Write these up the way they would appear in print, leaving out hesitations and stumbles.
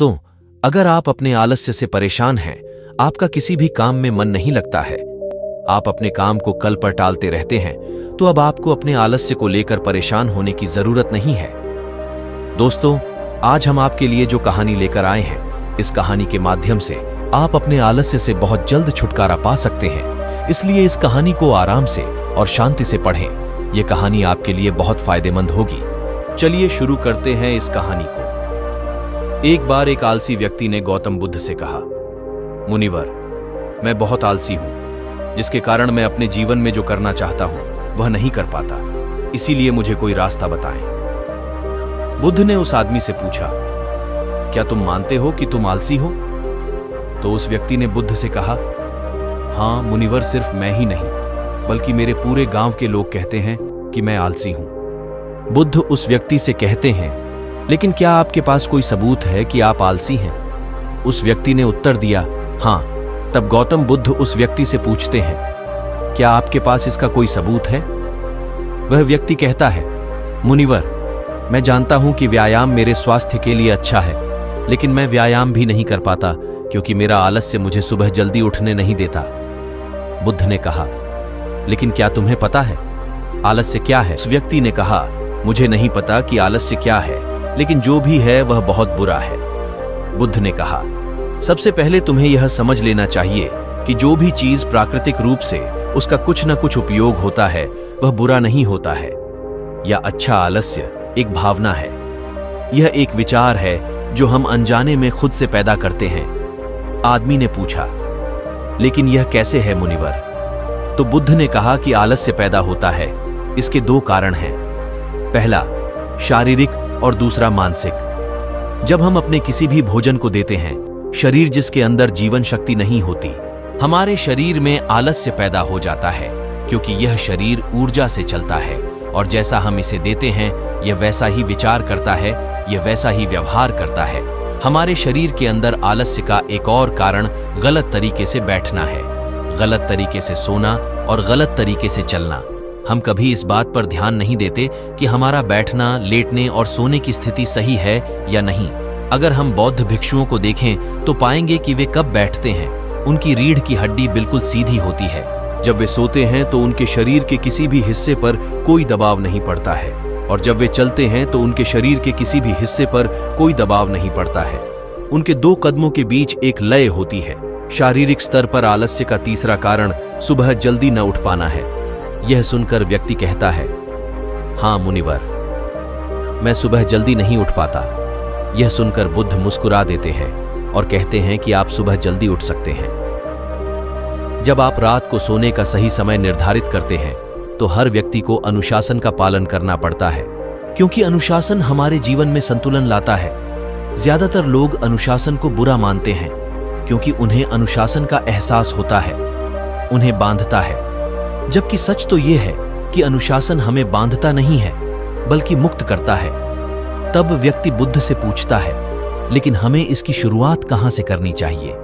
दोस्तों, अगर आप अपने आलस्य से परेशान हैं, आपका किसी भी काम में मन नहीं लगता है, आप अपने काम को कल पर टालते रहते हैं, तो अब आपको अपने आलस्य को लेकर परेशान होने की जरूरत नहीं है। दोस्तों, आज हम आपके लिए जो कहानी लेकर आए हैं, इस कहानी के माध्यम से आप अपने आलस्य से बहुत जल्द छुटकारा पा सकते हैं। इसलिए इस कहानी को आराम से और शांति से पढ़ें। यह कहानी आपके लिए बहुत फायदेमंद होगी। चलिए शुरू करते हैं इस कहानी को। एक बार एक आलसी व्यक्ति ने गौतम बुद्ध से कहा, मुनिवर, मैं बहुत आलसी हूं, जिसके कारण मैं अपने जीवन में जो करना चाहता हूं वह नहीं कर पाता, इसीलिए मुझे कोई रास्ता बताएं। बुद्ध ने उस आदमी से पूछा, क्या तुम मानते हो कि तुम आलसी हो? तो उस व्यक्ति ने बुद्ध से कहा, हां मुनिवर, सिर्फ मैं ही नहीं बल्कि मेरे पूरे गांव के लोग कहते हैं कि मैं आलसी हूं। बुद्ध उस व्यक्ति से कहते हैं, लेकिन क्या आपके पास कोई सबूत है कि आप आलसी हैं? उस व्यक्ति ने उत्तर दिया, हां। तब गौतम बुद्ध उस व्यक्ति से पूछते हैं, क्या आपके पास इसका कोई सबूत है? वह व्यक्ति कहता है, मुनिवर, मैं जानता हूं कि व्यायाम मेरे स्वास्थ्य के लिए अच्छा है, लेकिन मैं व्यायाम भी नहीं कर पाता क्योंकि मेरा आलस्य मुझे सुबह जल्दी उठने नहीं देता। बुद्ध ने कहा, लेकिन क्या तुम्हें पता है आलस्य क्या है? उस व्यक्ति ने कहा, मुझे नहीं पता कि आलस्य क्या है, लेकिन जो भी है वह बहुत बुरा है। बुद्ध ने कहा, सबसे पहले तुम्हें यह समझ लेना चाहिए कि जो भी चीज प्राकृतिक रूप से उसका कुछ न कुछ उपयोग होता है वह बुरा नहीं होता है। यह अच्छा आलस्य एक भावना है, यह एक विचार है जो हम अनजाने में खुद से पैदा करते हैं। आदमी ने पूछा, लेकिन यह कैसे है मुनिवर? तो बुद्ध ने कहा कि आलस्य पैदा होता है, इसके दो कारण हैं। पहला शारीरिक और दूसरा मानसिक। जब हम अपने किसी भी भोजन को देते हैं, शरीर जिसके अंदर जीवन शक्ति नहीं होती, हमारे शरीर में आलस्य पैदा हो जाता है, क्योंकि यह शरीर ऊर्जा से चलता है और जैसा हम इसे देते हैं यह वैसा ही विचार करता है, यह वैसा ही व्यवहार करता है। हमारे शरीर के अंदर आलस्य का एक और कारण गलत तरीके से बैठना है, गलत तरीके से सोना और गलत तरीके से चलना। हम कभी इस बात पर ध्यान नहीं देते कि हमारा बैठना, लेटने और सोने की स्थिति सही है या नहीं। अगर हम बौद्ध भिक्षुओं को देखें तो पाएंगे कि वे कब बैठते हैं, उनकी रीढ़ की हड्डी बिल्कुल सीधी होती है। जब वे सोते हैं तो उनके शरीर के किसी भी हिस्से पर कोई दबाव नहीं पड़ता है, और जब वे चलते हैं तो उनके शरीर के किसी भी हिस्से पर कोई दबाव नहीं पड़ता है। उनके दो कदमों के बीच एक लय होती है। शारीरिक स्तर पर आलस्य का तीसरा कारण सुबह जल्दी न उठ पाना है। यह सुनकर व्यक्ति कहता है, हां मुनिवर, मैं सुबह जल्दी नहीं उठ पाता। यह सुनकर बुद्ध मुस्कुरा देते हैं और कहते हैं कि आप सुबह जल्दी उठ सकते हैं। जब आप रात को सोने का सही समय निर्धारित करते हैं तो हर व्यक्ति को अनुशासन का पालन करना पड़ता है, क्योंकि अनुशासन हमारे जीवन में संतुलन लाता है। ज्यादातर लोग अनुशासन को बुरा मानते हैं क्योंकि उन्हें अनुशासन का एहसास होता है, उन्हें बांधता है। जबकि सच तो यह है कि अनुशासन हमें बांधता नहीं है बल्कि मुक्त करता है। तब व्यक्ति बुद्ध से पूछता है, लेकिन हमें इसकी शुरुआत कहां से करनी चाहिए?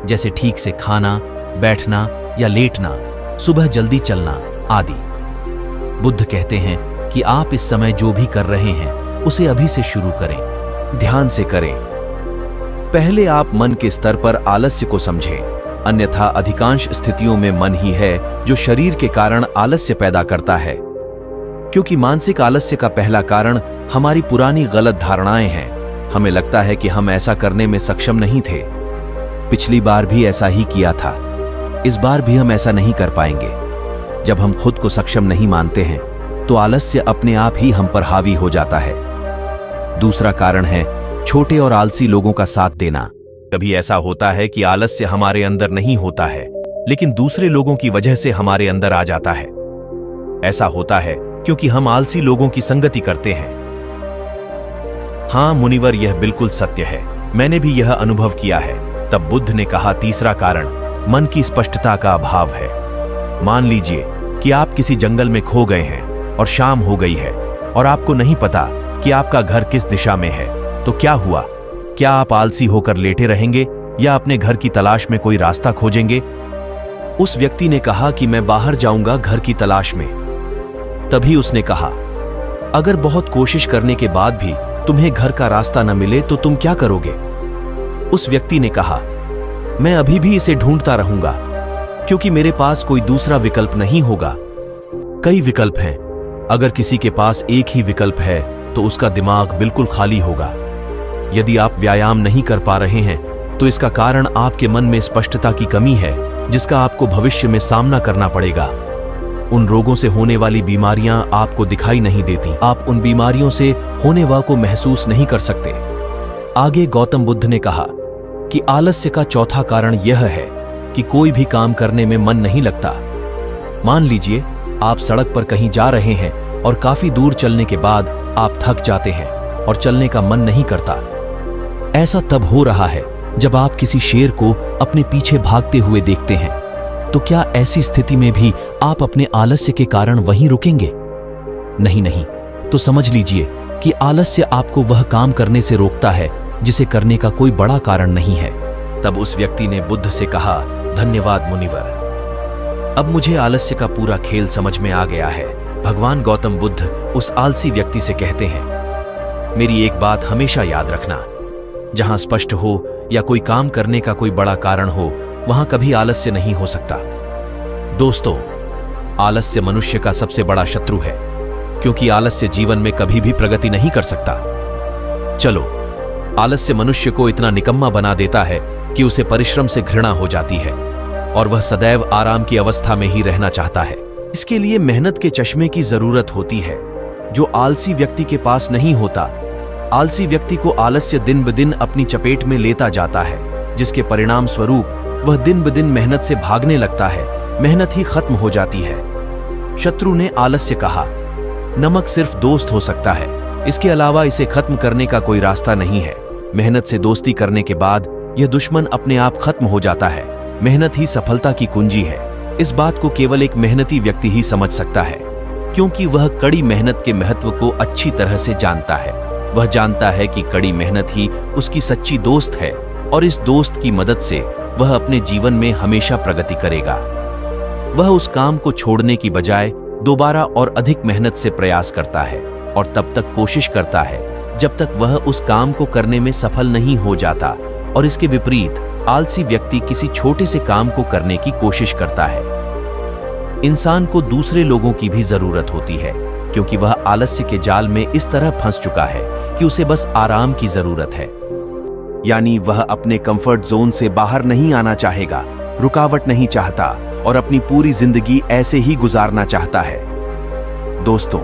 जैसे ठीक से खाना, बैठना या लेटना, सुबह जल्दी चलना आदि। बुद्ध कहते हैं कि आप इस समय जो भी कर रहे हैं उसे अभी से शुरू करें, ध्यान से करें। पहले आप मन के स्तर पर आलस्य को समझें, अन्यथा अधिकांश स्थितियों में मन ही है जो शरीर के कारण आलस्य पैदा करता है। क्योंकि मानसिक आलस्य का पहला कारण हमारी पुरानी गलत धारणाएं हैं। हमें लगता है कि हम ऐसा करने में सक्षम नहीं थे, पिछली बार भी ऐसा ही किया था, इस बार भी हम ऐसा नहीं कर पाएंगे। जब हम खुद को सक्षम नहीं मानते हैं तो आलस्य अपने आप ही हम पर हावी हो जाता है। दूसरा कारण है छोटे और आलसी लोगों का साथ देना। कभी ऐसा होता है कि आलस्य हमारे अंदर नहीं होता है, लेकिन दूसरे लोगों की वजह से हमारे अंदर आ जाता है। ऐसा होता है क्योंकि हम आलसी लोगों की संगति करते हैं। हां मुनिवर, यह बिल्कुल सत्य है, मैंने भी यह अनुभव किया है। तब बुद्ध ने कहा, तीसरा कारण मन की स्पष्टता का अभाव है। मान लीजिए कि आप किसी जंगल में खो गए हैं और शाम हो गई है और आपको नहीं पता कि आपका घर किस दिशा में है, तो क्या हुआ? क्या आप आलसी होकर लेटे रहेंगे या अपने घर की तलाश में कोई रास्ता खोजेंगे? उस व्यक्ति ने कहा कि मैं बाहर जाऊंगा घर की तलाश में। तभी उसने कहा, अगर बहुत कोशिश करने के बाद भी तुम्हें घर का रास्ता न मिले तो तुम क्या करोगे? उस व्यक्ति ने कहा, मैं अभी भी इसे ढूंढता रहूंगा, क्योंकि मेरे पास कोई दूसरा विकल्प नहीं होगा। कई विकल्प हैं। अगर किसी के पास एक ही विकल्प है तो उसका दिमाग बिल्कुल खाली होगा। यदि आप व्यायाम नहीं कर पा रहे हैं तो इसका कारण आपके मन में स्पष्टता की कमी है, जिसका आपको भविष्य में सामना करना पड़ेगा। उन रोगों से होने वाली बीमारियां आपको दिखाई नहीं देती। आप उन बीमारियों से होने वाले को महसूस नहीं कर सकते। आगे गौतम बुद्ध ने कहा कि आलस्य का चौथा कारण यह है कि कोई भी काम करने में मन नहीं लगता। मान लीजिए आप सड़क पर कहीं जा रहे हैं और काफी दूर चलने के बाद आप थक जाते हैं और चलने का मन नहीं करता। ऐसा तब हो रहा है जब आप किसी शेर को अपने पीछे भागते हुए देखते हैं। तो क्या ऐसी स्थिति में भी आप अपने आलस्य के कारण वहीं रुकेंगे? नहीं। तो समझ लीजिए कि आलस्य आपको वह काम करने से रोकता है जिसे करने का कोई बड़ा कारण नहीं है। तब उस व्यक्ति ने बुद्ध से कहा, धन्यवाद मुनिवर, अब मुझे आलस्य का पूरा खेल समझ में आ गया है। भगवान गौतम बुद्ध उस आलसी व्यक्ति से कहते हैं, मेरी एक बात हमेशा याद रखना, जहां स्पष्ट हो या कोई काम करने का कोई बड़ा कारण हो, वहां कभी आलस्य नहीं हो सकता। दोस्तों, आलस्य मनुष्य का सबसे बड़ा शत्रु है, क्योंकि आलस्य जीवन में कभी भी प्रगति नहीं कर सकता। चलो, आलस्य मनुष्य को इतना निकम्मा बना देता है कि उसे परिश्रम से घृणा हो जाती है और वह सदैव आराम की अवस्था में ही रहना चाहता है। इसके लिए मेहनत के चश्मे की जरूरत होती है, जो आलसी व्यक्ति के पास नहीं होता। आलसी व्यक्ति को आलस्य दिन ब दिन अपनी चपेट में लेता जाता है, जिसके परिणाम स्वरूप वह दिन ब दिन मेहनत से भागने लगता है। मेहनत ही खत्म हो जाती है। शत्रु ने आलस्य कहा, नमक सिर्फ दोस्त हो सकता है, इसके अलावा इसे खत्म करने का कोई रास्ता नहीं है। मेहनत से दोस्ती करने के बाद यह दुश्मन अपने आप खत्म हो जाता है। मेहनत ही सफलता की कुंजी है। इस बात को केवल एक मेहनती व्यक्ति ही समझ सकता है, क्योंकि वह कड़ी मेहनत के महत्व को अच्छी तरह से जानता है। वह जानता है कि कड़ी मेहनत ही उसकी सच्ची दोस्त है और इस दोस्त की मदद से वह अपने जीवन में हमेशा प्रगति करेगा। वह उस काम को छोड़ने की बजाय दोबारा और अधिक मेहनत से प्रयास करता है और तब तक कोशिश करता है जब तक वह उस काम को करने में सफल नहीं हो जाता। और इसके विपरीत आलसी व्यक्ति किसी छोटे से काम को करने की कोशिश करता है। इंसान को दूसरे लोगों की भी जरूरत होती है, क्योंकि वह आलस्य के जाल में इस तरह फंस चुका है कि उसे बस आराम की जरूरत है। यानी वह अपने कंफर्ट जोन से बाहर नहीं आना चाहेगा, रुकावट नहीं चाहता और अपनी पूरी जिंदगी ऐसे ही गुजारना चाहता है। दोस्तों,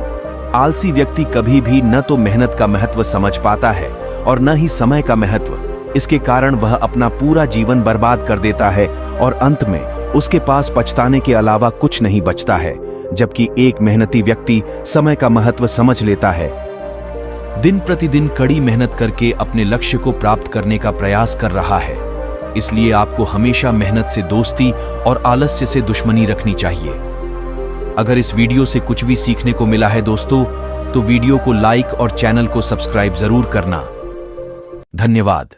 आलसी व्यक्ति कभी भी न तो मेहनत का महत्व समझ पाता है और न ही समय का महत्व। इसके कारण वह अपना पूरा जीवन बर्बाद कर देता है और अंत में उसके पास पछताने के अलावा कुछ नहीं बचता है। जबकि एक मेहनती व्यक्ति समय का महत्व समझ लेता है, दिन प्रतिदिन कड़ी मेहनत करके अपने लक्ष्य को प्राप्त करने का प्रयास कर रहा है। इसलिए आपको हमेशा मेहनत से दोस्ती और आलस्य से दुश्मनी रखनी चाहिए। अगर इस वीडियो से कुछ भी सीखने को मिला है दोस्तों, तो वीडियो को लाइक और चैनल को सब्सक्राइब जरूर करना। धन्यवाद।